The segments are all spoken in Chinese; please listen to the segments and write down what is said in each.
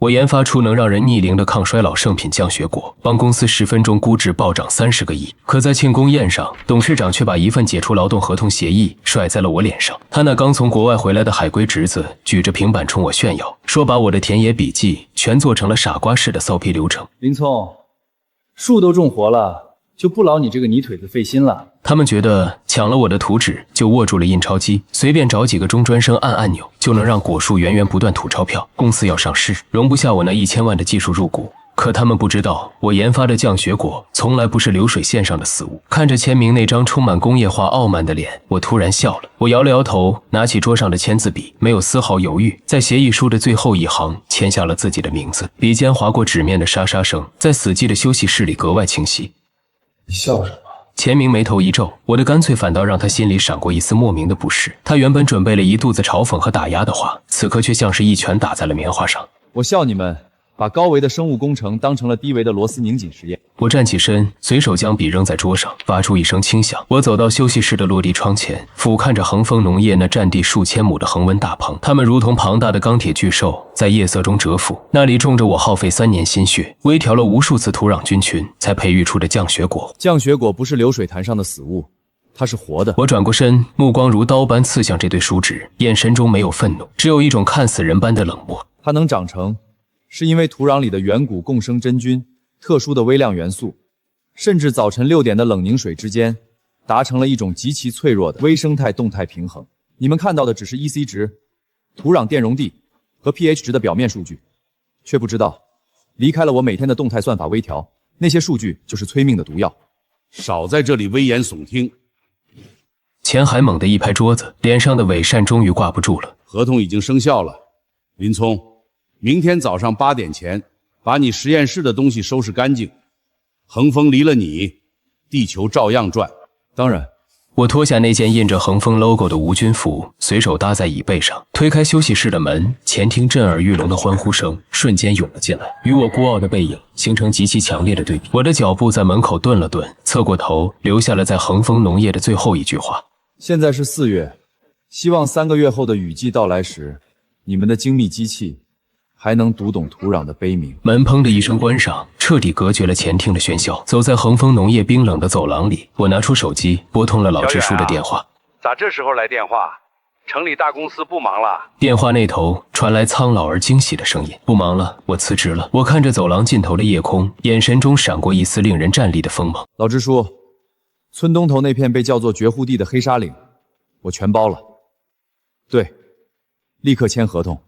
我研发出能让人逆龄的抗衰老圣品降血果，帮公司10分钟估值暴涨30个亿。可在庆功宴上，董事长却把一份解除劳动合同协议甩在了我脸上。他那刚从国外回来的海归侄子举着平板冲我炫耀，说把我的田野笔记全做成了傻瓜式的骚批流程。林聪，树都种活了，就不劳你这个泥腿子费心了。他们觉得抢了我的图纸就握住了印钞机，随便找几个中专生按按钮就能让果树源源不断吐钞票。公司要上市，容不下我那1000万的技术入股。可他们不知道，我研发的降血果从来不是流水线上的死物。看着签名那张充满工业化傲慢的脸，我突然笑了。我摇了摇头，拿起桌上的签字笔，没有丝毫犹豫，在协议书的最后一行签下了自己的名字。笔尖划过纸面的沙沙声，在死寂的休息室里格外清晰。你笑什么？钱明眉头一皱，我的干脆反倒让他心里闪过一丝莫名的不适。他原本准备了一肚子嘲讽和打压的话，此刻却像是一拳打在了棉花上。我笑你们把高维的生物工程当成了低维的螺丝拧紧实验。我站起身，随手将笔扔在桌上，发出一声轻响。我走到休息室的落地窗前，俯瞰着恒丰农业那占地数千亩的恒温大棚，它们如同庞大的钢铁巨兽，在夜色中蛰伏。那里种着我耗费3年心血，微调了无数次土壤菌群，才培育出的降血果。降血果不是流水潭上的死物，它是活的。我转过身，目光如刀般刺向这堆树脂，眼神中没有愤怒，只有一种看死人般的冷漠。它能长成，是因为土壤里的远古共生真菌、特殊的微量元素，甚至早晨6点的冷凝水之间，达成了一种极其脆弱的微生态动态平衡。你们看到的只是 EC 值、土壤电容地和 pH 值的表面数据，却不知道，离开了我每天的动态算法微调，那些数据就是催命的毒药。少在这里危言耸听。钱海猛地一拍桌子，脸上的伪善终于挂不住了。合同已经生效了，林聪，明天早上8点前，把你实验室的东西收拾干净。恒丰离了你，地球照样转。当然。我脱下那件印着恒丰 logo 的无菌服，随手搭在椅背上，推开休息室的门，前厅震耳欲聋的欢呼声瞬间涌了进来，与我孤傲的背影形成极其强烈的对比。我的脚步在门口顿了顿，侧过头，留下了在恒丰农业的最后一句话：现在是4月，希望3个月后的雨季到来时，你们的精密机器还能读懂土壤的悲鸣。门砰的一声关上，彻底隔绝了前厅的喧嚣。走在恒丰农业冰冷的走廊里，我拿出手机拨通了老支书的电话。咋这时候来电话？城里大公司不忙了？电话那头传来苍老而惊喜的声音。不忙了，我辞职了。我看着走廊尽头的夜空，眼神中闪过一丝令人战栗的锋芒。老支书，村东头那片被叫做绝户地的黑沙岭，我全包了。对，立刻签合同。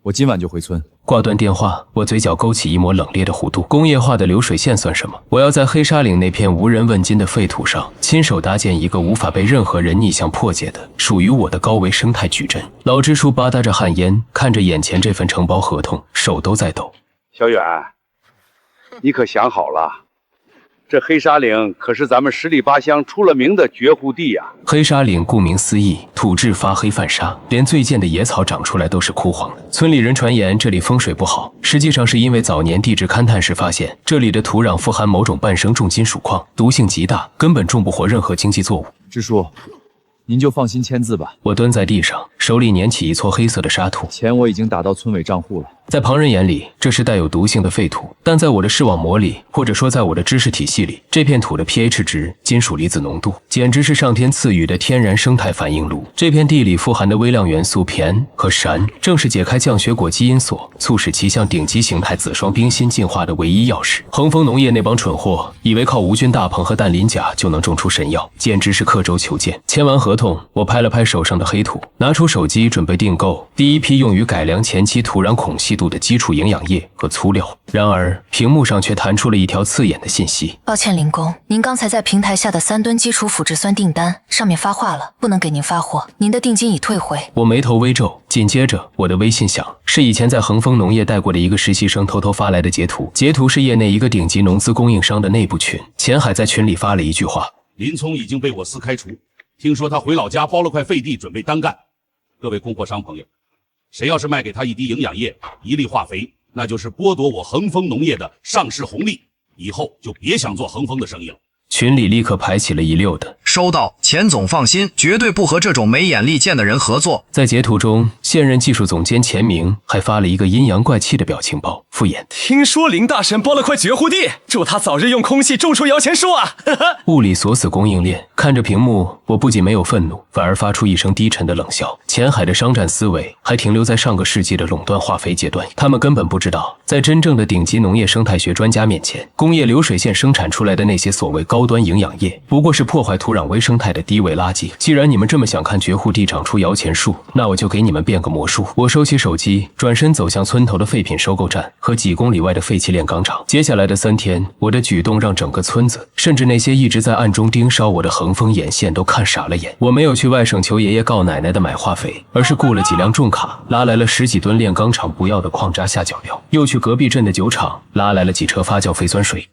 我今晚就回村。挂断电话，我嘴角勾起一抹冷冽的弧度。工业化的流水线算什么？我要在黑沙岭那片无人问津的废土上，亲手搭建一个无法被任何人逆向破解的属于我的高维生态矩阵。老支书吧嗒着旱烟，看着眼前这份承包合同，手都在抖。小远，你可想好了？这黑沙岭可是咱们十里八乡出了名的绝户地呀！黑沙岭顾名思义，土质发黑泛沙，连最贱的野草长出来都是枯黄的。村里人传言这里风水不好，实际上是因为早年地质勘探时发现，这里的土壤富含某种半生重金属矿，毒性极大，根本种不活任何经济作物。支书，您就放心签字吧。我蹲在地上，手里捻起一撮黑色的沙土。钱我已经打到村委账户了。在旁人眼里，这是带有毒性的废土，但在我的视网膜里，或者说在我的知识体系里，这片土的 pH 值、金属离子浓度，简直是上天赐予的天然生态反应炉。这片地里富含的微量元素骈和铵，正是解开降血果基因锁，促使其向顶级形态紫双冰心进化的唯一钥匙。恒丰农业那帮蠢货，以为靠无菌大棚和氮磷钾就能种出神药，简直是刻舟求剑。签完合同，我拍了拍手上的黑土，拿出手机准备订购第一批用于改良前期土壤孔隙度的基础营养液和粗料。然而屏幕上却弹出了一条刺眼的信息：抱歉林工，您刚才在平台下的3吨基础腐殖酸订单上面发话了，不能给您发货，您的定金已退回。我眉头微皱，紧接着我的微信响，是以前在恒丰农业带过的一个实习生偷偷发来的截图。截图是业内一个顶级农资供应商的内部群，钱海在群里发了一句话：林聪已经被我司开除，听说他回老家包了块废地准备单干。各位供货商朋友，谁要是卖给他一滴营养液、一粒化肥，那就是剥夺我恒丰农业的上市红利，以后就别想做恒丰的生意了。群里立刻排起了一溜的收到，钱总放心，绝对不和这种没眼力见的人合作。在截图中，现任技术总监钱明还发了一个阴阳怪气的表情包，敷衍。听说林大神包了块绝户地，祝他早日用空气种出摇钱树啊！物理锁死供应链，看着屏幕，我不仅没有愤怒，反而发出一声低沉的冷笑。前海的商战思维还停留在上个世纪的垄断化肥阶段，他们根本不知道，在真正的顶级农业生态学专家面前，工业流水线生产出来的那些所谓高端营养液，不过是破坏土壤微生态的低位垃圾。既然你们这么想看绝户地长出摇钱树，那我就给你们变个魔术。我收起手机，转身走向村头的废品收购站和几公里外的废弃炼钢厂。接下来的3天，我的举动让整个村子，甚至那些一直在暗中盯梢我的横风眼线都看傻了眼。我没有去外省求爷爷告奶奶的买化肥，而是雇了几辆重卡，拉来了10几吨炼钢厂不要的矿渣下脚料，又去隔壁镇的酒厂拉来了几车发酵废酸水。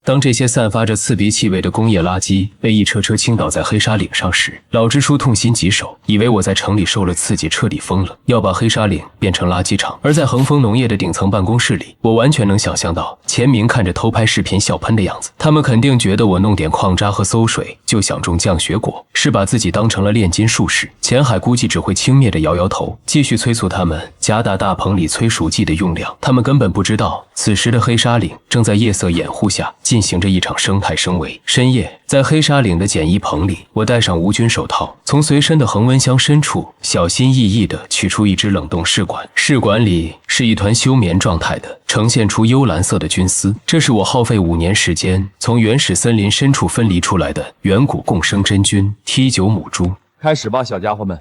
当这些散发着刺鼻气味的工业垃圾被一车车倾倒在黑沙岭上时，老支书痛心疾首，以为我在城里受了刺激，彻底疯了，要把黑沙岭变成垃圾场。而在恒丰农业的顶层办公室里，我完全能想象到钱明看着偷拍视频笑喷的样子。他们肯定觉得我弄点矿渣和馊水就想种降血果，是把自己当成了炼金术士。钱海估计只会轻蔑地摇摇头，继续催促他们加大大棚里催熟剂的用量。他们根本不知道，此时的黑沙岭正在夜色掩护下进行着一场生态升维。深夜，在黑沙岭的简易棚里，我戴上无菌手套，从随身的恒温箱深处小心翼翼地取出一只冷冻试管。试管里是一团休眠状态的，呈现出幽蓝色的菌丝。这是我耗费5年时间从原始森林深处分离出来的远古共生真菌 T9 母猪。开始吧，小家伙们，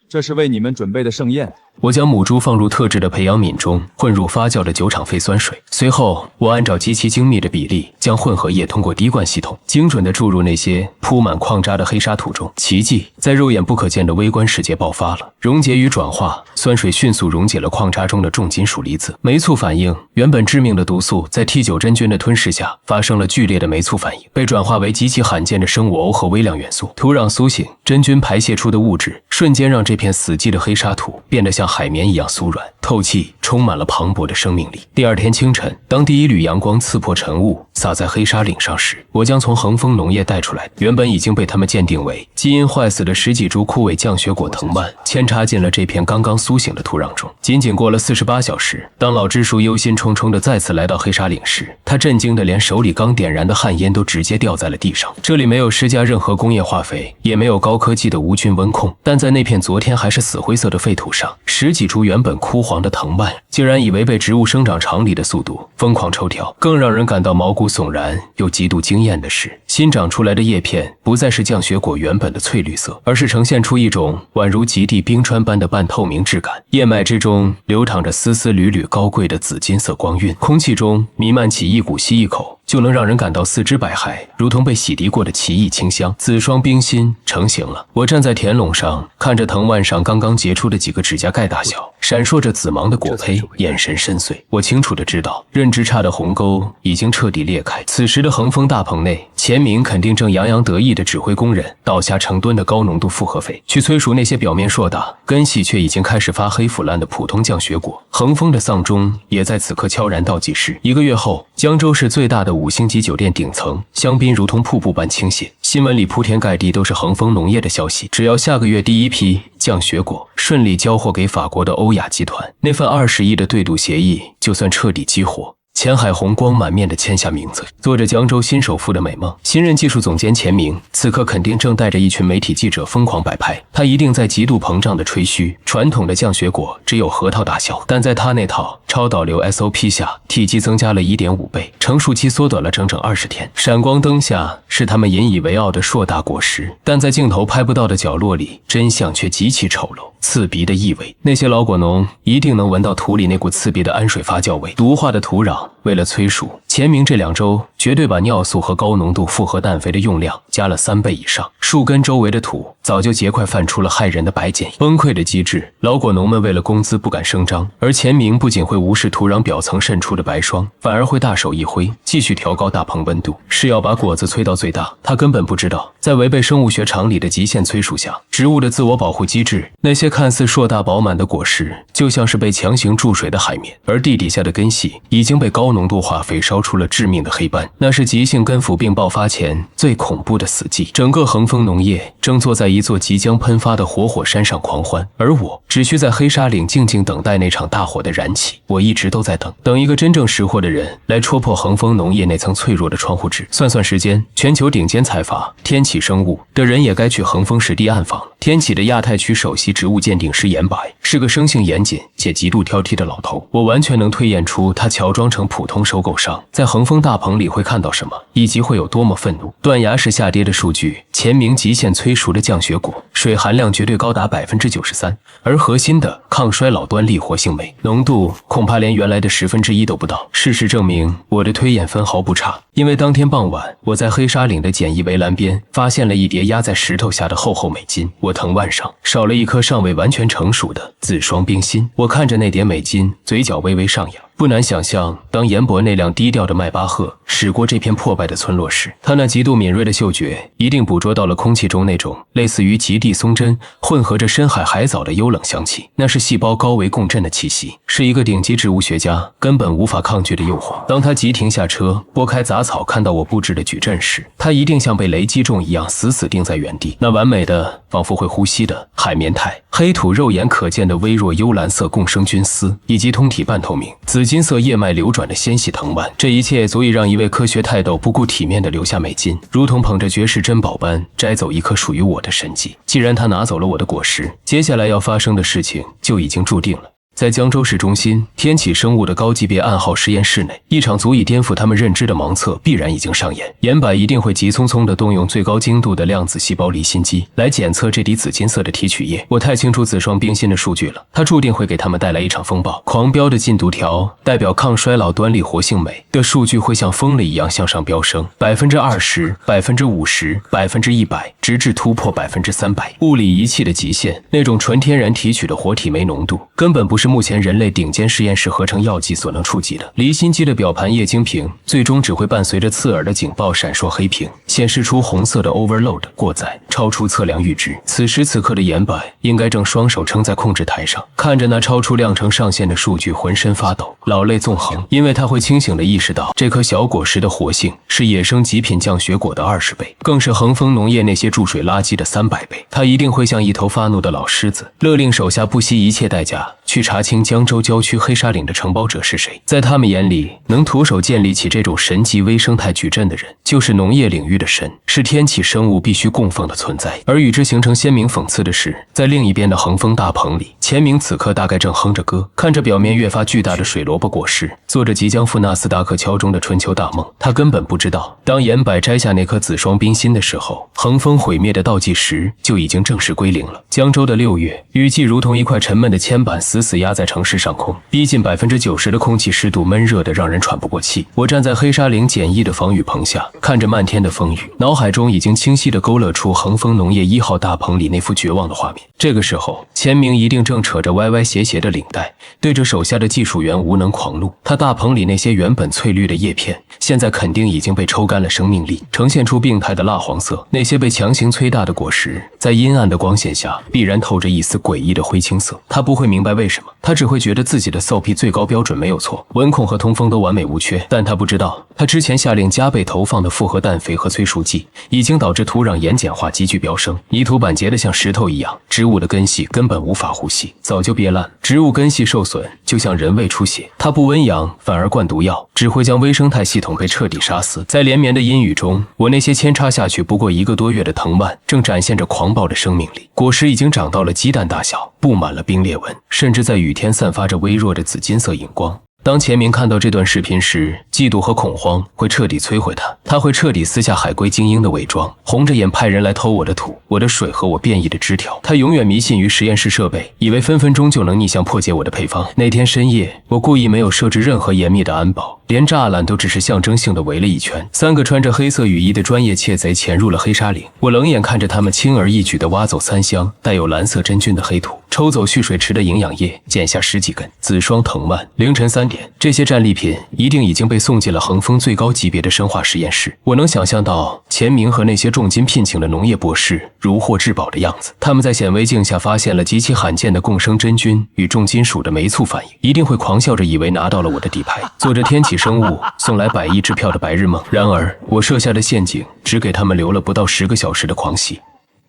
这是为你们准备的盛宴。我将母猪放入特制的培养皿中，混入发酵的酒厂废酸水。随后，我按照极其精密的比例，将混合液通过滴灌系统精准地注入那些铺满矿渣的黑沙土中。奇迹在肉眼不可见的微观世界爆发了，溶解与转化，酸水迅速溶解了矿渣中的重金属离子。酶促反应，原本致命的毒素，在 T9 真菌的吞噬下发生了剧烈的酶促反应，被转化为极其罕见的生物耦合微量元素。土壤苏醒，真菌排泄出的物质瞬间让这片死寂的黑沙土变得像海绵一样酥软透气，充满了磅礴的生命力。第二天清晨，当第一缕阳光刺破晨雾，洒在黑沙岭上时，我将从恒丰农业带出来原本已经被他们鉴定为基因坏死的10几株枯萎降血果藤蔓，扦插进了这片刚刚苏醒的土壤中。仅仅过了48小时，当老支书忧心忡忡地再次来到黑沙岭时，他震惊得连手里刚点燃的旱烟都直接掉在了地上。这里没有施加任何工业化肥，也没有高科技的无菌温控，但在那片昨天还是死灰色的废土上，10几株原本枯黄的藤蔓竟然以违背植物生长常理的速度疯狂抽条。更让人感到毛骨悚然又极度惊艳的是，新长出来的叶片不再是降血果原本的翠绿色，而是呈现出一种宛如极地冰川般的半透明质感。叶脉之中流淌着丝丝缕缕高贵的紫金色光晕，空气中弥漫起一股吸一口就能让人感到四肢百骸如同被洗涤过的奇异清香。紫霜冰心成型了，我站在田垄上，看着藤蔓上刚刚结出的几个指甲盖大小闪烁着紫芒的果胚，眼神深邃。我清楚地知道，认知差的鸿沟已经彻底裂开。此时的恒丰大棚内，钱明肯定正洋洋得意地指挥工人倒下成吨的高浓度复合肥，去催熟那些表面硕大根系却已经开始发黑腐烂的普通降血果。恒丰的丧钟也在此刻悄然倒计时。1个月后，江州市最大的5星级酒店顶层，香槟如同瀑布般倾泻，新闻里铺天盖地都是恒丰农业的消息。只要下个月第一批降血果顺利交货给法国的欧亚集团，那份20亿的对赌协议就算彻底激活。钱海红光满面地签下名字，做着江州新首富的美梦。新任技术总监钱明此刻肯定正带着一群媒体记者疯狂摆拍，他一定在极度膨胀地吹嘘传统的降血果只有核桃大小，但在他那套超导流 SOP 下，体积增加了 1.5 倍，成熟期缩短了整整20天。闪光灯下是他们引以为傲的硕大果实，但在镜头拍不到的角落里，真相却极其丑陋，刺鼻的异味。那些老果农一定能闻到土里那股刺鼻的氨水发酵味。毒化的土壤为了催熟，钱明这2周绝对把尿素和高浓度复合氮肥的用量加了3倍以上。树根周围的土早就结块泛出了骇人的白茧。崩溃的机制，老果农们为了工资不敢声张，而钱明不仅会无视土壤表层渗出的白霜，反而会大手一挥，继续调高大棚温度，是要把果子催到最大。他根本不知道，在违背生物学常理的极限催熟下，植物的自我保护机制，那些看似硕大饱满的果实就像是被强行注水的海绵，而地底下的根系已经被高浓度化肥烧出出了致命的黑斑，那是急性根腐病爆发前最恐怖的死寂。整个恒丰农业正坐在一座即将喷发的活火山上狂欢，而我只需在黑沙岭静静等待那场大火的燃起。我一直都在等一个真正识货的人来戳破恒丰农业那层脆弱的窗户纸。算算时间，全球顶尖财阀天启生物的人也该去恒丰实地暗访了。天启的亚太区首席植物鉴定师严白是个生性严谨且极度挑剔的老头，我完全能推演出他乔装成普通收购商在恒丰大棚里会看到什么，以及会有多么愤怒。断崖式下跌的数据，前明极限催熟的降雪果，水含量绝对高达 93%， 而核心的抗衰老端粒活性酶浓度恐怕连原来的1/10都不到。事实证明，我的推演分毫不差，因为当天傍晚，我在黑沙岭的简易围栏边发现了一叠压在石头下的厚厚美金。我藤蔓上少了一颗尚未完全成熟的紫双冰心。我看着那叠美金，嘴角微微上扬。不难想象，当严伯那辆低调的迈巴赫驶过这片破败的村落时，他那极度敏锐的嗅觉一定捕捉到了空气中那种类似于极地松针混合着深海海藻的幽冷香气。那是细胞高维共振的气息，是一个顶级植物学家根本无法抗拒的诱惑。当他急停下车，拨开杂草，看到我布置的矩阵时，他一定像被雷击中一样死死定在原地。那完美的仿佛会呼吸的海绵态，黑土肉眼可见的微弱幽蓝色共生菌丝，以及通体半透明紫金色叶脉流转的纤细藤蔓，这一切足以让一位科学泰斗不顾体面地留下美金，如同捧着绝世珍宝般摘走一颗属于我的神迹。既然他拿走了我的果实，接下来要发生的事情就已经注定了。在江州市中心天启生物的高级别暗号实验室内，一场足以颠覆他们认知的盲测必然已经上演。严柏一定会急匆匆地动用最高精度的量子细胞离心机来检测这滴紫金色的提取液。我太清楚紫双冰心的数据了，它注定会给他们带来一场风暴。狂飙的进度条代表抗衰老端粒活性酶的数据会像疯了一样向上飙升，20%、50%、100%，直至突破300%。物理仪器的极限，那种纯天然提取的活体酶浓度，根本不是目前人类顶尖实验室合成药剂所能触及的。离心机的表盘液晶屏最终只会伴随着刺耳的警报闪烁黑屏，显示出红色的 overload 过载，超出测量阈值。此时此刻的严柏应该正双手撑在控制台上，看着那超出量程上限的数据，浑身发抖，老泪纵横，因为他会清醒地意识到，这颗小果实的活性是野生极品降雪果的20倍，更是恒丰农业那些注水垃圾的300倍。他一定会像一头发怒的老狮子，勒令手下不惜一切代价去查清江州郊区黑沙岭的承包者是谁。在他们眼里，能徒手建立起这种神级微生态矩阵的人，就是农业领域的神，是天启生物必须供奉的存在。而与之形成鲜明讽刺的是，在另一边的恒丰大棚里，钱明此刻大概正哼着歌，看着表面越发巨大的水萝卜果实，做着即将赴纳斯达克敲钟的春秋大梦。他根本不知道，当严柏摘下那颗紫双冰心的时候，恒丰毁灭的倒计时就已经正式归零了。江州的6月，雨季如同一块沉闷的铅板，死死压在城市上空，逼近90%的空气湿度，闷热的让人喘不过气。我站在黑沙岭简易的防雨棚下，看着漫天的风雨，脑海中已经清晰地勾勒出恒丰农业1号大棚里那幅绝望的画面。这个时候，钱明一定正扯着歪歪斜斜的领带，对着手下的技术员无能狂怒。他大棚里那些原本翠绿的叶片，现在肯定已经被抽干了生命力，呈现出病态的蜡黄色。那些被强行催大的果实，在阴暗的光线下，必然透着一丝诡异的灰青色。他不会明白为什么，他只会觉得自己的SOP最高标准没有错，温控和通风都完美无缺。但他不知道，他之前下令加倍投放的复合氮肥和催熟剂，已经导致土壤盐碱化急剧飙升，泥土板结得像石头一样，植物的根系根本无法呼吸，早就憋烂。植物根系受损，就像人胃出血。他不温养，反而灌毒药，只会将微生态系统被彻底杀死。在连绵的阴雨中，我那些扦插下去不过1个多月的藤蔓，正展现着狂暴的生命力。果实已经长到了鸡蛋大小，布满了冰裂纹，甚至在雨天散发着微弱的紫金色荧光。当钱明看到这段视频时，嫉妒和恐慌会彻底摧毁他，他会彻底撕下海龟精英的伪装，红着眼派人来偷我的土、我的水和我变异的枝条。他永远迷信于实验室设备，以为分分钟就能逆向破解我的配方。那天深夜，我故意没有设置任何严密的安保，连栅栏都只是象征性的围了一圈。3个穿着黑色雨衣的专业窃贼潜入了黑沙岭，我冷眼看着他们轻而易举地挖走3箱带有蓝色真菌的黑土，抽走蓄水池的营养液，剪下10几根紫双藤蔓。凌晨3点，这些战利品一定已经被送送进了恒丰最高级别的生化实验室。我能想象到钱明和那些重金聘请的农业博士如获至宝的样子。他们在显微镜下发现了极其罕见的共生真菌与重金属的酶促反应，一定会狂笑着以为拿到了我的底牌，做着天启生物送来100亿支票的白日梦。然而，我设下的陷阱只给他们留了不到10个小时的狂喜。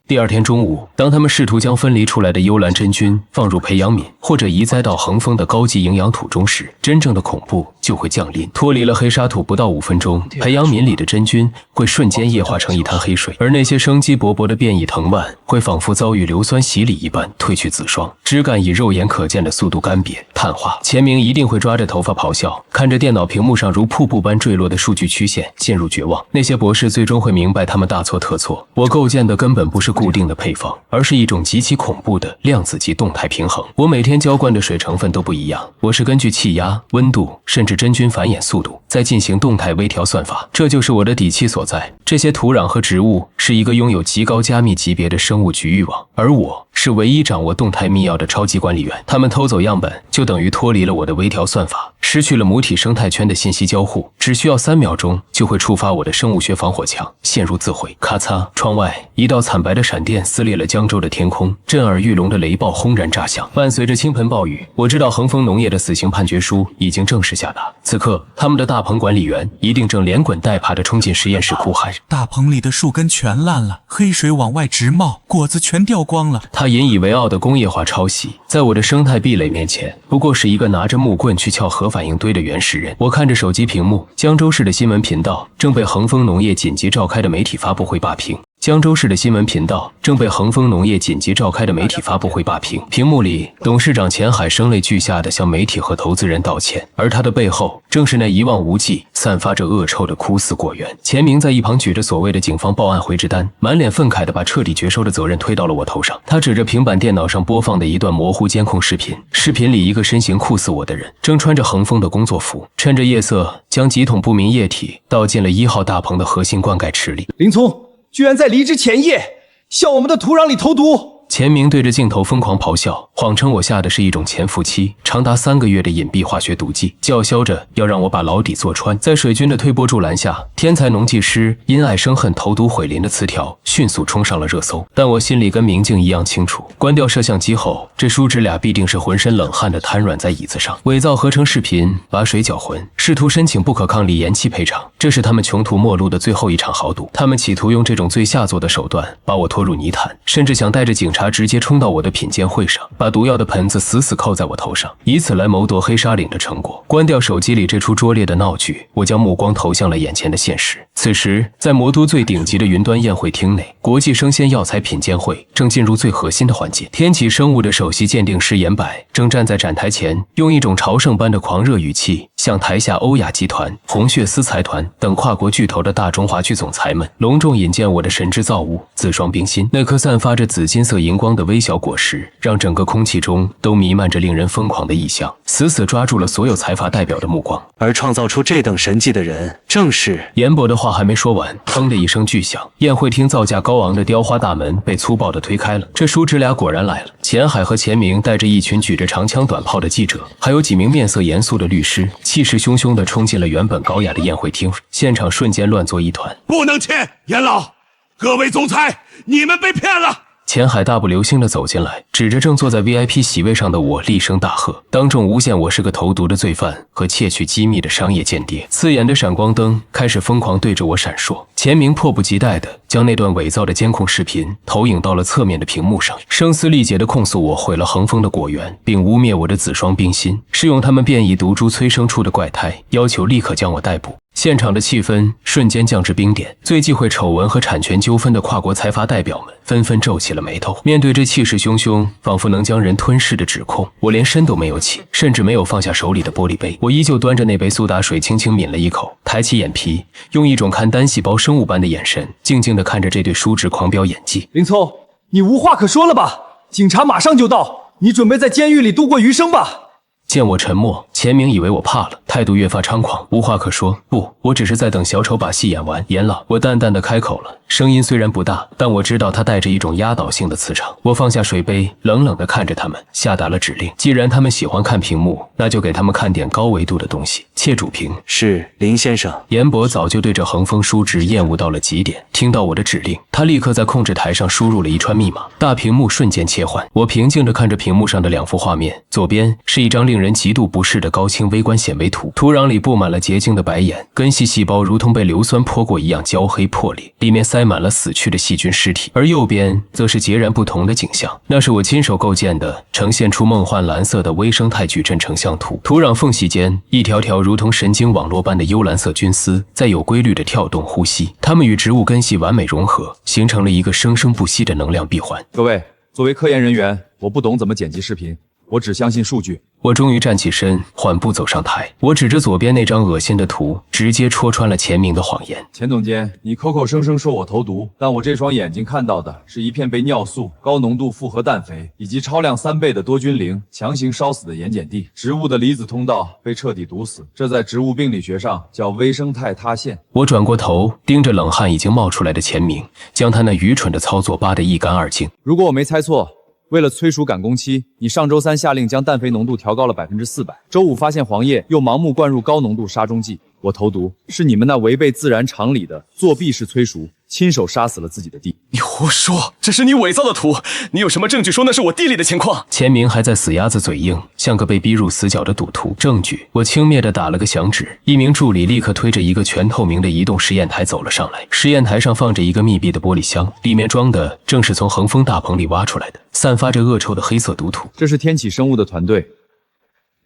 第二天中午，当他们试图将分离出来的幽蓝真菌放入培养皿或者移栽到恒丰的高级营养土中时，真正的恐怖就会降临。脱离了黑沙土不到5分钟，培养皿里的真菌会瞬间液化成一滩黑水，而那些生机勃勃的变异藤蔓会仿佛遭遇硫酸洗礼一般褪去紫霜，枝干以肉眼可见的速度干瘪碳化。钱明一定会抓着头发咆哮，看着电脑屏幕上如瀑布般坠落的数据曲线陷入绝望。那些博士最终会明白他们大错特错，我构建的根本不是固定的配方，而是一种极其恐怖的量子级动态平衡。我每天浇灌的水成分都不一样，我是根据气压、温度，甚至真菌繁衍速度，在进行动态微调算法。这就是我的底气所在。这些土壤和植物是一个拥有极高加密级别的生物局域网，而我是唯一掌握动态密钥的超级管理员。他们偷走样本，就等于脱离了我的微调算法，失去了母体生态圈的信息交互，只需要3秒钟就会触发我的生物学防火墙，陷入自毁。咔嚓，窗外一道惨白的闪电撕裂了江州的天空，震耳欲聋的雷暴轰然炸响，伴随着倾盆暴雨。我知道恒丰农业的死刑判决书已经正式下达，此刻他们的大棚管理员一定正连滚带爬地冲进实验室哭喊：大棚里的树根全烂了，黑水往外直冒，果子全掉光了。他引以为傲的工业化抄袭，在我的生态壁垒面前，不过是一个拿着木棍去撬核反应堆的原始人。我看着手机屏幕，江州市的新闻频道正被恒丰农业紧急召开的媒体发布会霸屏。江州市的新闻频道正被恒丰农业紧急召开的媒体发布会霸屏。屏幕里，董事长钱海声泪俱下地向媒体和投资人道歉，而他的背后正是那一望无际、散发着恶臭的枯死果园。钱明在一旁举着所谓的警方报案回执单，满脸愤慨地把彻底绝收的责任推到了我头上。他指着平板电脑上播放的一段模糊监控视频，视频里一个身形酷似我的人正穿着恒丰的工作服，趁着夜色将几桶不明液体倒进了1号大棚的核心灌溉池里。林聪居然在离职前夜向我们的土壤里投毒！钱明对着镜头疯狂咆哮，谎称我下的是一种潜伏期长达3个月的隐蔽化学毒剂，叫嚣着要让我把牢底坐穿。在水军的推波助澜下，天才农技师因爱生恨投毒毁林的词条迅速冲上了热搜。但我心里跟明镜一样清楚，关掉摄像机后，这叔侄俩必定是浑身冷汗的瘫软在椅子上，伪造合成视频，把水搅浑，试图申请不可抗力延期赔偿。这是他们穷途末路的最后一场豪赌。他们企图用这种最下作的手段把我拖入泥潭，甚至想带着警察直接冲到我的品鉴会上，把毒药的盆子死死扣在我头上，以此来谋夺黑沙岭的成果。关掉手机里这出拙劣的闹剧，我将目光投向了眼前的现实。此时，在魔都最顶级的云端宴会厅内，国际生鲜药材品鉴会正进入最核心的环节。天启生物的首席鉴定师严柏正站在展台前，用一种朝圣般的狂热语气向台下欧亚集团、红血丝财团等跨国巨头的大中华区总裁们隆重引荐我的神之造物紫霜冰心。那颗散发着紫金色荧光的微小果实，让整个空气中都弥漫着令人疯狂的异象，死死抓住了所有财阀代表的目光。而创造出这等神迹的人，正是……严伯的话还没说完，砰的一声巨响，宴会厅造价高昂的雕花大门被粗暴地推开了。这叔侄俩果然来了，钱海和钱明带着一群举着长枪短炮的记者，还有几名面色严肃的律师，气势汹汹地冲进了原本高雅的宴会厅，现场瞬间乱作一团。不能签，严老，各位总裁，你们被骗了！钱海大步流星地走进来，指着正坐在 VIP 席位上的我厉声大喝，当众诬陷我是个投毒的罪犯和窃取机密的商业间谍。刺眼的闪光灯开始疯狂对着我闪烁，钱明迫不及待地将那段伪造的监控视频投影到了侧面的屏幕上，声嘶力竭地控诉我毁了恒丰的果园，并污蔑我的紫霜冰心是用他们变异毒株催生出的怪胎，要求立刻将我逮捕。现场的气氛瞬间降至冰点，最忌讳丑闻和产权纠纷的跨国财阀代表们纷纷皱起了眉头。面对这气势汹汹、仿佛能将人吞噬的指控，我连身都没有起，甚至没有放下手里的玻璃杯。我依旧端着那杯苏打水，轻轻抿了一口，抬起眼皮，用一种看单细胞生物般的眼神，静静地看着这对叔侄狂飙演技。林聪，你无话可说了吧？警察马上就到，你准备在监狱里度过余生吧？见我沉默，钱明以为我怕了，态度越发猖狂。无话可说，不，我只是在等小丑把戏演完。严老，我淡淡的开口了，声音虽然不大，但我知道它带着一种压倒性的磁场。我放下水杯，冷冷的看着他们，下达了指令。既然他们喜欢看屏幕，那就给他们看点高维度的东西。切主屏。是林先生。严博早就对这横风叔侄厌恶到了极点，听到我的指令，他立刻在控制台上输入了一串密码，大屏幕瞬间切换。我平静地看着屏幕上的两幅画面，左边是一张令人极度不适的高清微观显微图，土壤里布满了结晶的白眼，根系细胞如同被硫酸泼过一样焦黑破裂，里面塞满了死去的细菌尸体。而右边则是截然不同的景象，那是我亲手构建的，呈现出梦幻蓝色的微生态矩阵成像图。土壤缝隙间，一条条如同神经网络般的幽蓝色菌丝在有规律地跳动呼吸，它们与植物根系完美融合，形成了一个生生不息的能量闭环。各位，作为科研人员，我不懂怎么剪辑视频，我只相信数据。我终于站起身，缓步走上台。我指着左边那张恶心的图，直接戳穿了钱明的谎言。钱总监，你口口声声说我投毒，但我这双眼睛看到的是一片被尿素、高浓度复合氮肥以及超量3倍的多菌灵强行烧死的盐碱地，植物的离子通道被彻底堵死，这在植物病理学上叫微生态塌陷。我转过头，盯着冷汗已经冒出来的钱明，将他那愚蠢的操作扒得一干二净。如果我没猜错，为了催熟赶工期，你上周3下令将氮肥浓度调高了400%，周5发现黄叶又盲目灌入高浓度杀虫剂。我投毒是你们那违背自然常理的作弊式催熟，亲手杀死了自己的弟。你胡说，这是你伪造的图，你有什么证据说那是我地里的情况？钱明还在死鸭子嘴硬，像个被逼入死角的赌徒。证据！我轻蔑地打了个响指，一名助理立刻推着一个全透明的移动实验台走了上来。实验台上放着一个密闭的玻璃箱，里面装的正是从恒丰大棚里挖出来的散发着恶臭的黑色毒土。这是天启生物的团队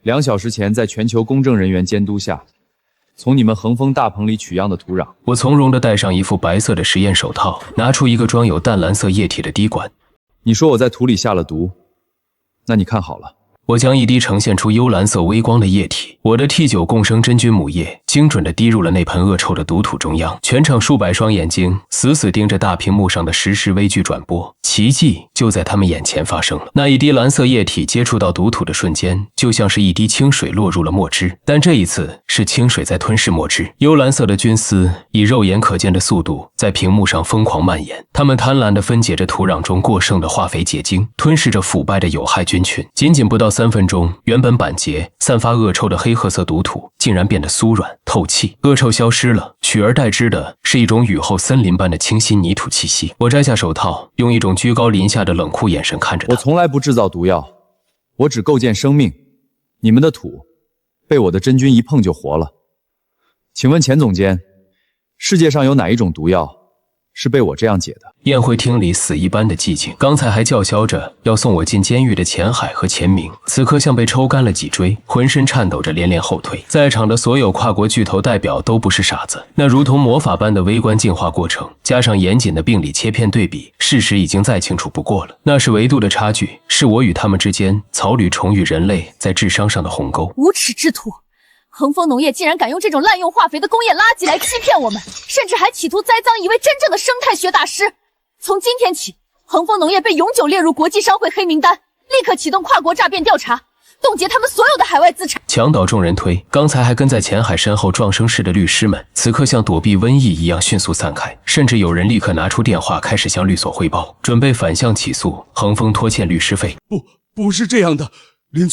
2小时前在全球公证人员监督下从你们恒丰大棚里取样的土壤。我从容地戴上一副白色的实验手套，拿出一个装有淡蓝色液体的滴管。你说我在土里下了毒，那你看好了。我将一滴呈现出幽蓝色微光的液体，我的 T9 共生真菌母液精准地滴入了那盆恶臭的毒土中央。全场数百双眼睛死死盯着大屏幕上的实时微距转播，奇迹就在他们眼前发生了。那一滴蓝色液体接触到毒土的瞬间，就像是一滴清水落入了墨汁，但这一次是清水在吞噬墨汁。幽蓝色的菌丝以肉眼可见的速度在屏幕上疯狂蔓延，它们贪婪地分解着土壤中过剩的化肥结晶，吞噬着腐败的有害菌群。仅仅不到3分钟，原本板结、散发恶臭的黑褐色毒土竟然变得酥软透气，恶臭消失了，取而代之的是一种雨后森林般的清新泥土气息。我摘下手套，用一种居高临下的冷酷眼神看着他。我从来不制造毒药，我只构建生命。你们的土被我的真菌一碰就活了。请问钱总监，世界上有哪一种毒药是被我这样解的？宴会厅里死一般的寂静，刚才还叫嚣着要送我进监狱的钱海和钱明，此刻像被抽干了脊椎，浑身颤抖着连连后退。在场的所有跨国巨头代表都不是傻子，那如同魔法般的微观进化过程，加上严谨的病理切片对比，事实已经再清楚不过了。那是维度的差距，是我与他们之间草履虫与人类在智商上的鸿沟。无耻之徒！恒丰农业竟然敢用这种滥用化肥的工业垃圾来欺骗我们，甚至还企图栽赃一位真正的生态学大师。从今天起，恒丰农业被永久列入国际商会黑名单，立刻启动跨国诈骗调查，冻结他们所有的海外资产。墙倒众人推，刚才还跟在钱海身后壮声势的律师们，此刻像躲避瘟疫一样迅速散开，甚至有人立刻拿出电话开始向律所汇报，准备反向起诉恒丰拖欠律师费。不是这样的，林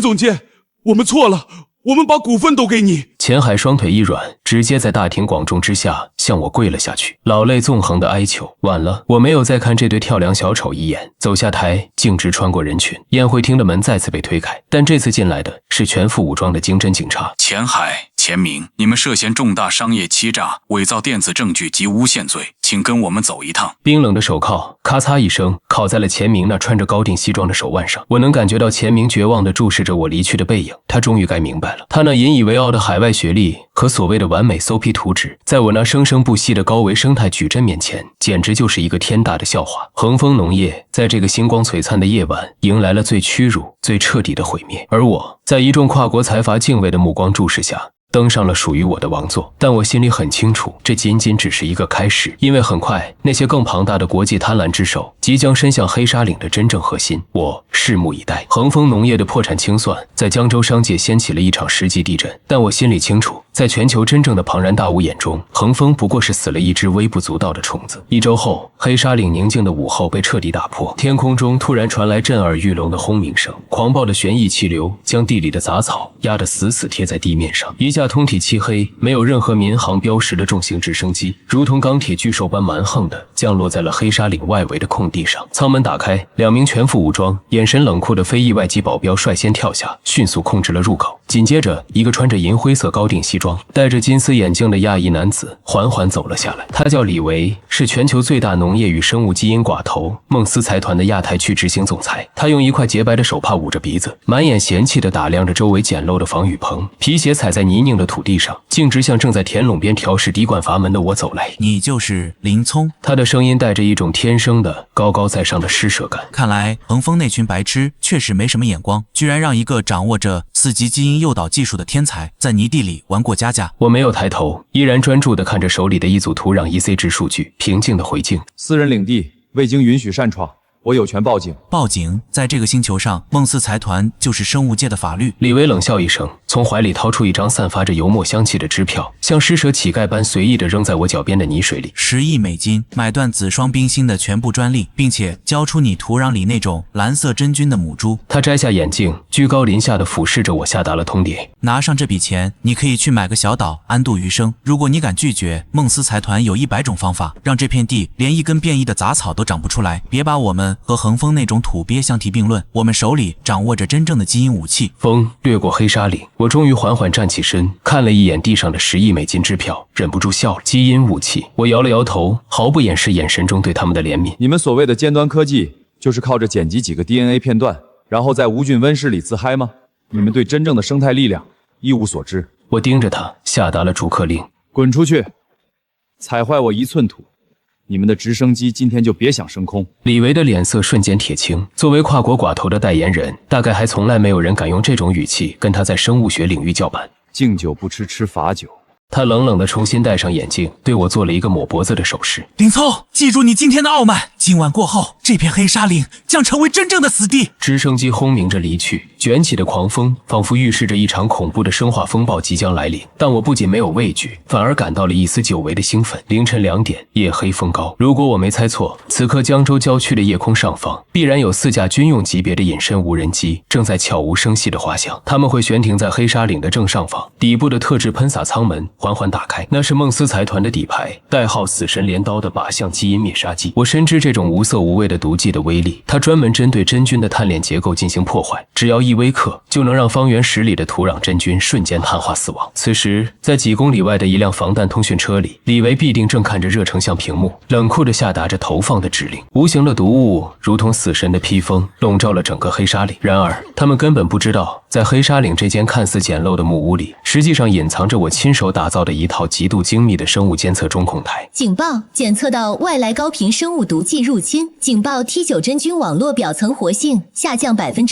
总监，我们错了。我们把股份都给你。钱海双腿一软，直接在大庭广众之下向我跪了下去，老泪纵横的哀求。晚了，我没有再看这对跳梁小丑一眼，走下台，径直穿过人群。宴会厅的门再次被推开，但这次进来的是全副武装的经侦警察。钱海、钱明，你们涉嫌重大商业欺诈、伪造电子证据及诬陷罪，请跟我们走一趟。冰冷的手铐咔嚓一声铐在了钱明那穿着高定西装的手腕上，我能感觉到钱明绝望地注视着我离去的背影。他终于该明白了，他那引以为傲的海外学历和所谓的完美搜皮图纸，在我那生生不息的高维生态矩阵面前，简直就是一个天大的笑话。恒丰农业在这个星光璀璨的夜晚，迎来了最屈辱、最彻底的毁灭，而我在一众跨国财阀敬畏的目光注视下，登上了属于我的王座。但我心里很清楚，这仅仅只是一个开始，因为很快那些更庞大的国际贪婪之手即将伸向黑沙岭的真正核心。我拭目以待。恒丰农业的破产清算在江州商界掀起了一场世纪地震，但我心里清楚，在全球真正的庞然大物眼中，横风不过是死了一只微不足道的虫子。1周后，黑沙岭宁静的午后被彻底打破，天空中突然传来震耳欲聋的轰鸣声，狂暴的旋翼气流将地里的杂草压得死死贴在地面上。一架通体漆黑、没有任何民航标识的重型直升机，如同钢铁巨兽般蛮横地降落在了黑沙岭外围的空地上。舱门打开，2名全副武装、眼神冷酷的非裔外籍保镖率先跳下，迅速控制了入口。紧接着，一个穿着银灰色高定西装、戴着金丝眼镜的亚裔男子缓缓走了下来。他叫李维，是全球最大农业与生物基因寡头孟斯财团的亚太区执行总裁。他用一块洁白的手帕捂着鼻子，满眼嫌弃地打量着周围简陋的防雨棚，皮鞋踩在泥泞的土地上，径直向正在田垄边调试滴灌阀门的我走来。你就是林聪？他的声音带着一种天生的高高在上的施舍感。看来恒丰那群白痴确实没什么眼光，居然让一个掌握着4级基因诱导技术的天才在泥地里玩过家家。我没有抬头，依然专注地看着手里的一组土壤 EC 值数据，平静地回敬：私人领地，未经允许擅闯，我有权报警。报警？在这个星球上，孟斯财团就是生物界的法律。李维冷笑一声，从怀里掏出一张散发着油墨香气的支票，像施舍乞丐般随意地扔在我脚边的泥水里。10亿美金，买断紫霜冰心的全部专利，并且交出你土壤里那种蓝色真菌的母猪。他摘下眼镜，居高临下地俯视着我，下达了通牒：拿上这笔钱，你可以去买个小岛安度余生。如果你敢拒绝，孟斯财团有100种方法，让这片地连一根变异的杂草都长不出来。别把我们和恒丰那种土鳖相提并论，我们手里掌握着真正的基因武器。风掠过黑沙岭，我终于缓缓站起身，看了一眼地上的10亿美金支票，忍不住笑了。基因武器？我摇了摇头，毫不掩饰眼神中对他们的怜悯。你们所谓的尖端科技，就是靠着剪辑几个 DNA 片段，然后在无菌温室里自嗨吗？你们对真正的生态力量一无所知。我盯着他，下达了逐客令：滚出去！踩坏我1寸土，你们的直升机今天就别想升空。李维的脸色瞬间铁青。作为跨国寡头的代言人，大概还从来没有人敢用这种语气跟他在生物学领域叫板。敬酒不吃吃罚酒。他冷冷地重新戴上眼镜，对我做了一个抹脖子的手势。林聪，记住你今天的傲慢。今晚过后，这片黑沙岭将成为真正的死地。直升机轰鸣着离去，卷起的狂风仿佛预示着一场恐怖的生化风暴即将来临。但我不仅没有畏惧，反而感到了一丝久违的兴奋。凌晨2点，夜黑风高。如果我没猜错，此刻江州郊区的夜空上方，必然有4架军用级别的隐身无人机正在悄无声息地滑翔。他们会悬停在黑沙岭的正上方，底部的特制喷洒舱门缓缓打开，那是孟斯财团的底牌，代号死神镰刀的靶向基因灭杀剂。我深知这种无色无味的毒剂的威力，它专门针对真菌的碳链结构进行破坏，只要1微克就能让方圆10里的土壤真菌瞬间碳化死亡。此时，在几公里外的一辆防弹通讯车里，李维必定正看着热成像屏幕，冷酷地下达着投放的指令。无形的毒物如同死神的披风，笼罩了整个黑沙岭。然而，他们根本不知道，在黑沙岭这间看似简陋的木屋里，实际上隐藏着我亲手打造的一套极度精密的生物监测中控台。警报，检测到外来高频生物毒剂入侵。警报 T9 真菌网络表层活性下降3%、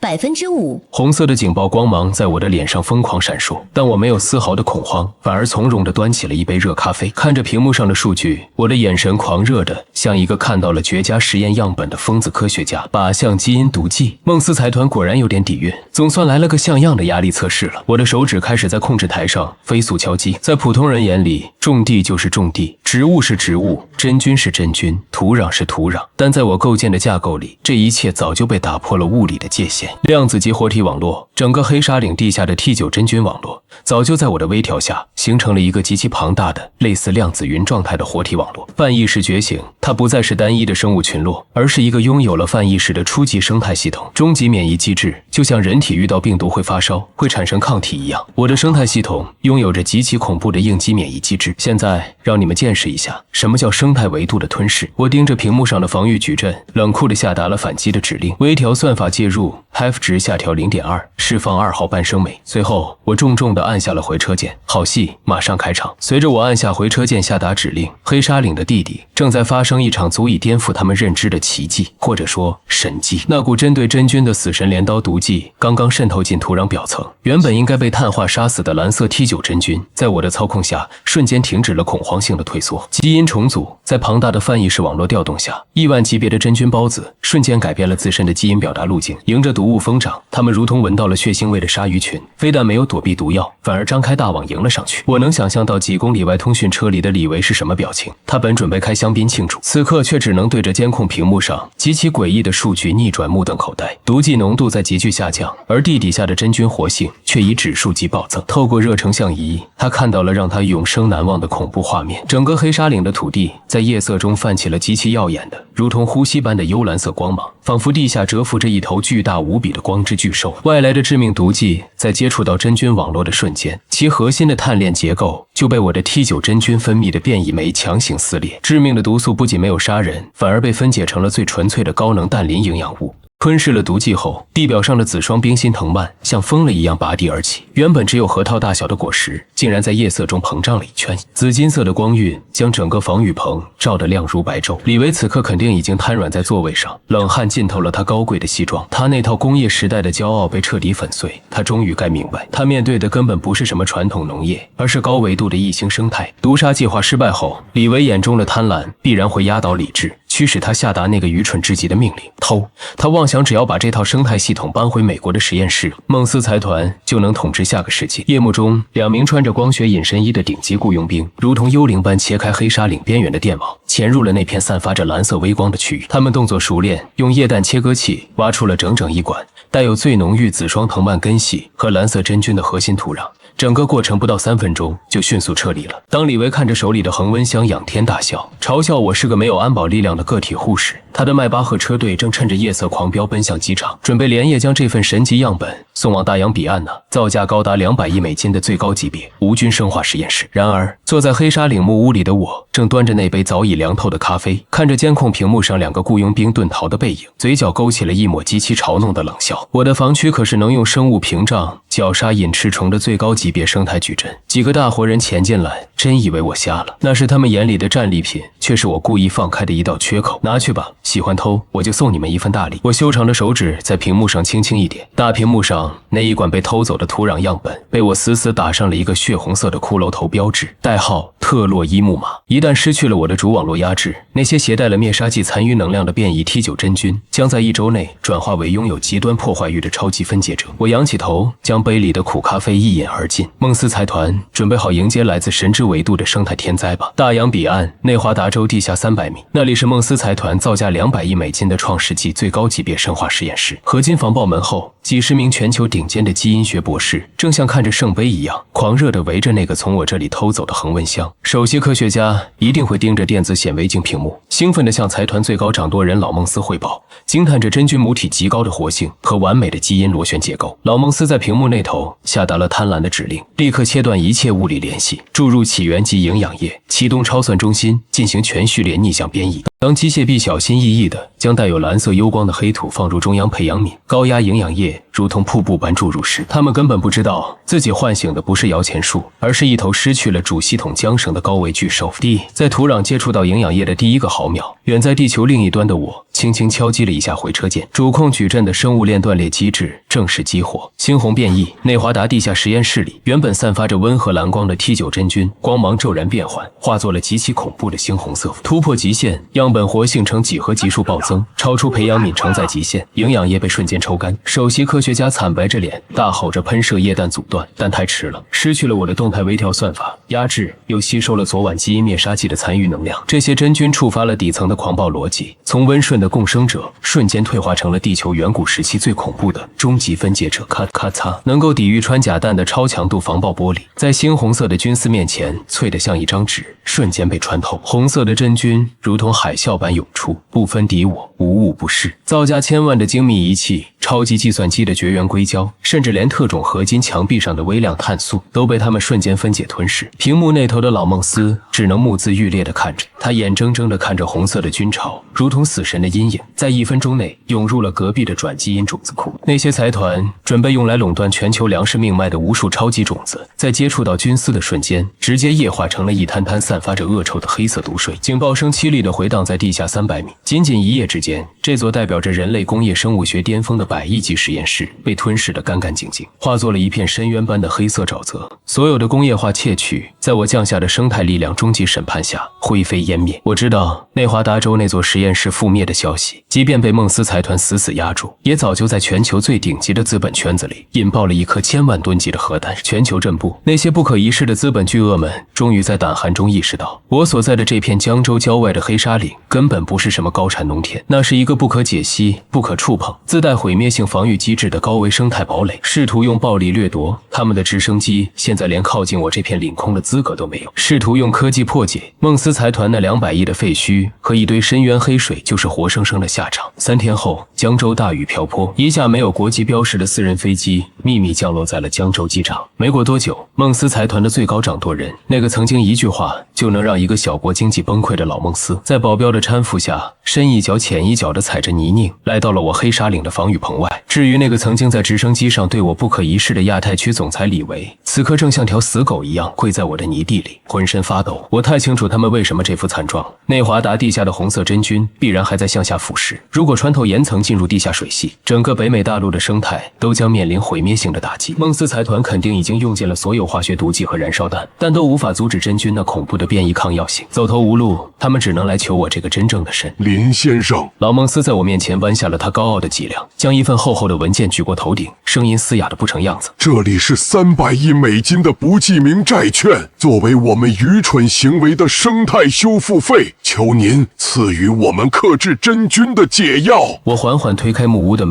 5%。红色的警报光芒在我的脸上疯狂闪烁，但我没有丝毫的恐慌，反而从容地端起了一杯热咖啡。看着屏幕上的数据，我的眼神狂热的像一个看到了绝佳实验样本的疯子科学家。靶向基因毒剂，孟斯财团果然有点底蕴，总算来了个像样的压力测试了。我的手指开始在控制台上飞速敲击。在普通人眼里，种地就是种地，植物是植物，真菌是真菌，土壤是土壤。但在我构建的架构里，这一切早就被打破了物理的界限。量子级活体网络，整个黑沙岭地下的 T9 真菌网络，早就在我的微调下形成了一个极其庞大的类似量子云状态的活体网络。泛意识觉醒，它不再是单一的生物群落，而是一个拥有了泛意识的初级生态系统。终极免疫机制，就像人体遇到病毒会发烧，会产生抗体一样，我的生态系统拥有着极其恐怖的应激免疫机制。现在让你们见识一下什么叫生态维度的吞噬。我盯着屏幕上的防御矩阵，冷酷地下达了反击的指令。微调算法介入 ，F 值下调 0.2， 释放2毫半升每。随后我重重地按下了回车键。好戏马上开场。随着我按下回车键下达指令，黑沙岭的地底正在发生一场足以颠覆他们认知的奇迹，或者说神迹。那股针对真菌的死神镰刀毒剂刚刚渗渗透进土壤表层。原本应该被碳化杀死的蓝色 T9 真菌，在我的操控下，瞬间停止了恐慌性的退缩。基因重组在庞大的泛意识网络调动下，亿万级别的真菌孢子瞬间改变了自身的基因表达路径，迎着毒物疯长。它们如同闻到了血腥味的鲨鱼群，非但没有躲避毒药，反而张开大网迎了上去。我能想象到几公里外通讯车里的李维是什么表情，他本准备开香槟庆祝，此刻却只能对着监控屏幕上极其诡异的数据逆转目瞪口呆。毒剂浓度在急剧下降，而地底下的真菌活性却以指数级暴增。透过热成像仪，他看到了让他永生难忘的恐怖画面。整个黑沙岭的土地在夜色中泛起了极其耀眼的，如同呼吸般的幽蓝色光芒，仿佛地下蛰伏着一头巨大无比的光之巨兽。外来的致命毒剂在接触到真菌网络的瞬间，其核心的碳链结构就被我的 T9 真菌分泌的变异酶强行撕裂。致命的毒素不仅没有杀人，反而被分解成了最纯粹的高能氮磷营养物。吞噬了毒剂后，地表上的紫霜冰心藤蔓像疯了一样拔地而起。原本只有核桃大小的果实，竟然在夜色中膨胀了一圈。紫金色的光晕将整个防雨棚照得亮如白昼。李维此刻肯定已经瘫软在座位上，冷汗浸透了他高贵的西装。他那套工业时代的骄傲被彻底粉碎。他终于该明白，他面对的根本不是什么传统农业，而是高维度的异星生态。毒杀计划失败后，李维眼中的贪婪必然会压倒理智，驱使他下达那个愚蠢至极的命令：偷。他妄想只要把这套生态系统搬回美国的实验室，孟斯财团就能统治下个世界。夜幕中，2名穿着光学隐身衣的顶级雇佣兵如同幽灵般切开黑沙岭边缘的电网，潜入了那片散发着蓝色微光的区域。他们动作熟练，用液氮切割器挖出了整整一管带有最浓郁紫霜藤蔓根系和蓝色真菌的核心土壤。整个过程不到3分钟就迅速撤离了。当李维看着手里的恒温箱仰天大笑，嘲笑我是个没有安保力量的个体户时，他的迈巴赫车队正趁着夜色狂飙奔向机场，准备连夜将这份神级样本送往大洋彼岸呢，造价高达200亿美金的最高级别无菌生化实验室。然而，坐在黑沙岭木屋里的我，正端着那杯早已凉透的咖啡，看着监控屏幕上2个雇佣兵遁逃的背影，嘴角勾起了一抹极其嘲弄的冷笑。我的防区可是能用生物屏障绞杀隐翅虫的最高级别生态矩阵，几个大活人潜进来，真以为我瞎了？那是他们眼里的战利品，却是我故意放开的一道缺口。拿去吧，喜欢偷我就送你们一份大礼。我修长的手指在屏幕上轻轻一点，大屏幕上那一管被偷走的土壤样本被我死死打上了一个血红色的骷髅头标志，代号特洛伊木马。一旦失去了我的主网络压制，那些携带了灭杀剂残余能量的变异 T9 真菌将在1周内转化为拥有极端破坏欲的超级分解者。我仰起头，将杯里的苦咖啡一饮而尽。孟斯财团准备好迎接来自神之纬度的生态天灾吧。大洋彼岸，内华达州地下300米，那里是孟斯财团造价200亿美金的创世纪最高级别生化实验室。合金防爆门后，几十名全球顶尖的基因学博士正像看着圣杯一样狂热地围着那个从我这里偷走的恒温箱。首席科学家一定会盯着电子显微镜屏幕，兴奋地向财团最高掌舵人老孟斯汇报，惊叹着真菌母体极高的活性和完美的基因螺旋结构。老孟斯在屏幕那头下达了贪婪的指令，立刻切断一切物理联系，注入起源及营养液，启动超算中心进行全序列逆向编译。当机械臂小心翼翼地将带有蓝色幽光的黑土放入中央培养皿，高压营养液如同瀑布般注入时，他们根本不知道自己唤醒的不是摇钱树，而是一头失去了主系统缰绳的高维巨兽。在土壤接触到营养液的第1个毫秒，远在地球另一端的我轻轻敲击了一下回车键，主控矩阵的生物链断裂机制正式激活。猩红变异，内华达地下实验室里原本散发着温和蓝光的 T9 真菌，光芒骤然变换，化作了极其恐怖的猩红色。突破极限，样本活性呈几何级数暴增，超出培养皿承载极限，营养液被瞬间抽干。首席科学家惨白着脸，大吼着喷射液氮阻断，但太迟了，失去了我的动态微调算法，压制又吸收了昨晚基因灭杀剂的残余能量。这些真菌触发了底层的狂暴逻辑，从温顺的共生者瞬间退化成了地球远古时期最恐怖的终极分解者。咔咔嚓，能够抵御穿甲弹的超强度防爆玻璃，在猩红色的菌丝面前脆得像一张纸，瞬间被穿透。红色的真菌如同海啸般涌出，不分敌我，无物不是。造价千万的精密仪器，超级计算机的绝缘硅胶，甚至连特种合金墙壁上的微量碳素都被他们瞬间分解吞噬。屏幕那头的老孟斯只能目眦欲裂地看着，他眼睁睁地看着红色的菌巢如同死神的阴影，在1分钟内涌入了隔壁的转基因种子库。那些财团准备用来垄断全球粮食命脉的无数超级种子，在接触到菌丝的瞬间，直接液化成了一滩滩散发着恶臭的黑色毒水。警报声凄厉地回荡在地下300米。仅仅一夜之间，这座代表着人类工业生物学巅峰的100亿级实验室被吞噬得干干净净，化作了一片深渊般的黑色沼泽。所有的工业化窃取，在我降下的生态力量终极审判下灰飞烟灭。我知道内华达州那座实验室覆灭的消息，即便被孟斯财团死死压住，也早就在全球最顶级的资本圈子里引爆了一颗1000万吨级的核弹。全球震步，那些不可一世的资本巨鳄们终于在胆寒中意识到，我所在的这片江州郊外的黑沙岭根本不是什么高产农田，那是一个不可解析、不可触碰、自带毁灭性防御机制的高危生态堡垒。试图用暴力掠夺他们的直升机，现在连靠近我这片领空的资格都没有。试图用科技破解孟斯财团那200亿的废墟和一堆深渊黑水，就是活生生的下场。3天后，江州大雨瓢泼，一架没有国籍标识的私人飞机秘密降落在了江州机场。没过多久，孟斯财团的最高掌舵人，那个曾经一句话就能让一个小国经济崩溃的老孟斯，在保镖的搀扶下，深一脚浅一脚地踩着泥泞，来到了我黑沙岭的防御棚外。至于那个曾经在直升机上对我不可一世的亚太区总裁李维，此刻正像条死狗一样跪在我的泥地里，浑身发抖。我太清楚他们为什么这副惨状了。内华达地下的红色真菌必然还在向下腐蚀，如果穿透岩层进入地下水系，整个北美大陆的生态都将面临毁灭性的打击。孟斯财团肯定已经用尽了所有化学毒剂和燃烧弹，但都无法阻止真菌那恐怖的变异抗药性。走投无路，他们只能来求我这个真正的神。林先生，老孟斯在我面前弯下了他高傲的脊梁，将一份厚厚的文件举过头顶，声音嘶哑的不成样子。这里是300亿美金的不记名债券，作为我们愚蠢行为的生态修复费，求您赐予我们克制真菌的解药。我缓缓推开木屋的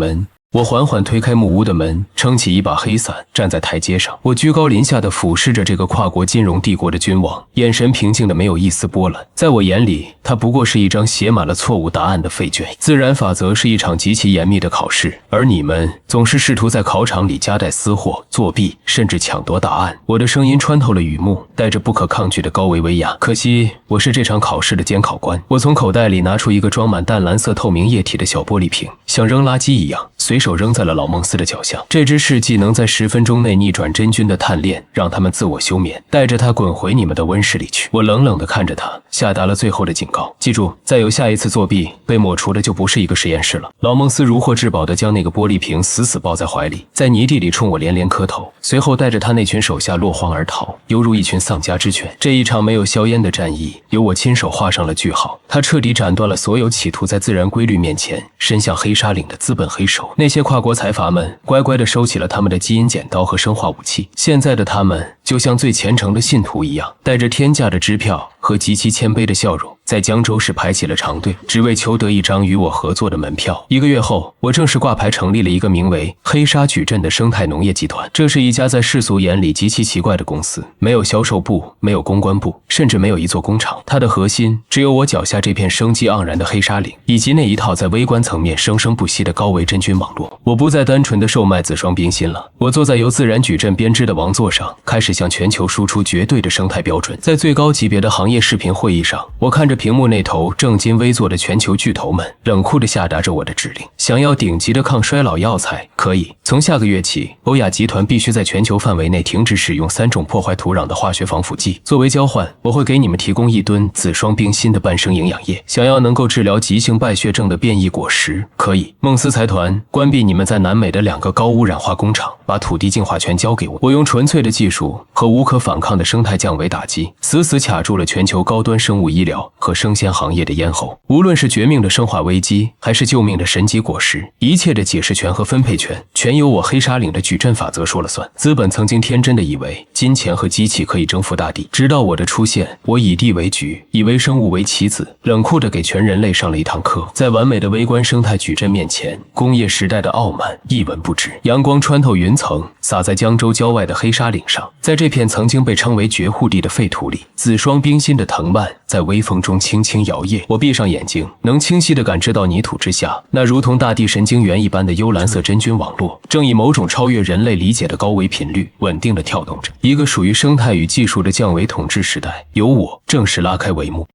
门，撑起一把黑伞，站在台阶上。我居高临下地俯视着这个跨国金融帝国的君王，眼神平静的没有一丝波澜。在我眼里，它不过是一张写满了错误答案的废卷。自然法则是一场极其严密的考试，而你们总是试图在考场里夹带私货、作弊，甚至抢夺答案。我的声音穿透了雨幕，带着不可抗拒的高维威亚。可惜，我是这场考试的监考官。我从口袋里拿出一个装满淡蓝色透明液体的小玻璃瓶，像扔垃圾一样，随手扔在了老孟斯的脚下。这只试剂能在10分钟内逆转真菌的碳链，让他们自我休眠，带着它滚回你们的温室里去。我冷冷地看着他，下达了最后的警告。记住，再有下一次作弊，被抹除的就不是一个实验室了。老孟斯如获至宝地将那个玻璃瓶死死抱在怀里，在泥地里冲我连连磕头，随后带着他那群手下落荒而逃，犹如一群丧家之犬。这一场没有硝烟的战役，由我亲手画上了句号。他彻底斩断了所有企图在自然规律面前伸向黑沙岭的资本黑手。那些跨国财阀们乖乖地收起了他们的基因剪刀和生化武器，现在的他们就像最虔诚的信徒一样，带着天价的支票和极其谦卑的笑容，在江州市排起了长队，只为求得一张与我合作的门票。1个月后，我正式挂牌成立了一个名为黑沙矩阵的生态农业集团。这是一家在世俗眼里极其奇怪的公司，没有销售部，没有公关部，甚至没有一座工厂。它的核心只有我脚下这片生机盎然的黑沙岭，以及那一套在微观层面生生不息的高维真菌网络。我不再单纯的售卖紫霜冰心了，我坐在由自然矩阵编织的王座上，开始向全球输出绝对的生态标准。在最高级别的行业视频会议上，我看着屏幕那头正襟危坐的全球巨头们，冷酷地下达着我的指令。想要顶级的抗衰老药材，可以。从下个月起，欧亚集团必须在全球范围内停止使用3种破坏土壤的化学防腐剂。作为交换，我会给你们提供1吨紫霜冰心的半生营养液。想要能够治疗急性败血症的变异果实，可以。孟斯财团关闭你们在南美的2个高污染化工厂，把土地净化权交给我。我用纯粹的技术和无可反抗的生态降维打击，死死卡住了全球高端生物医疗和生鲜行业的咽喉。无论是绝命的生化危机，还是救命的神级果实，一切的解释权和分配权，全由我黑沙岭的矩阵法则说了算。资本曾经天真的以为金钱和机器可以征服大地，直到我的出现，我以地为局，以微生物为棋子，冷酷地给全人类上了一堂课。在完美的微观生态矩阵面前，工业时代的傲慢一文不值。阳光穿透云层，洒在江州郊外的黑沙岭上，在这片曾经被称为绝户地的废土里，紫霜冰心的藤蔓在微风中轻轻摇曳。我闭上眼睛，能清晰地感知到泥土之下那如同大地神经元一般的幽蓝色真菌网络，正以某种超越人类理解的高维频率稳定地跳动着。一个属于生态与技术的降维统治时代，由我正式拉开帷幕。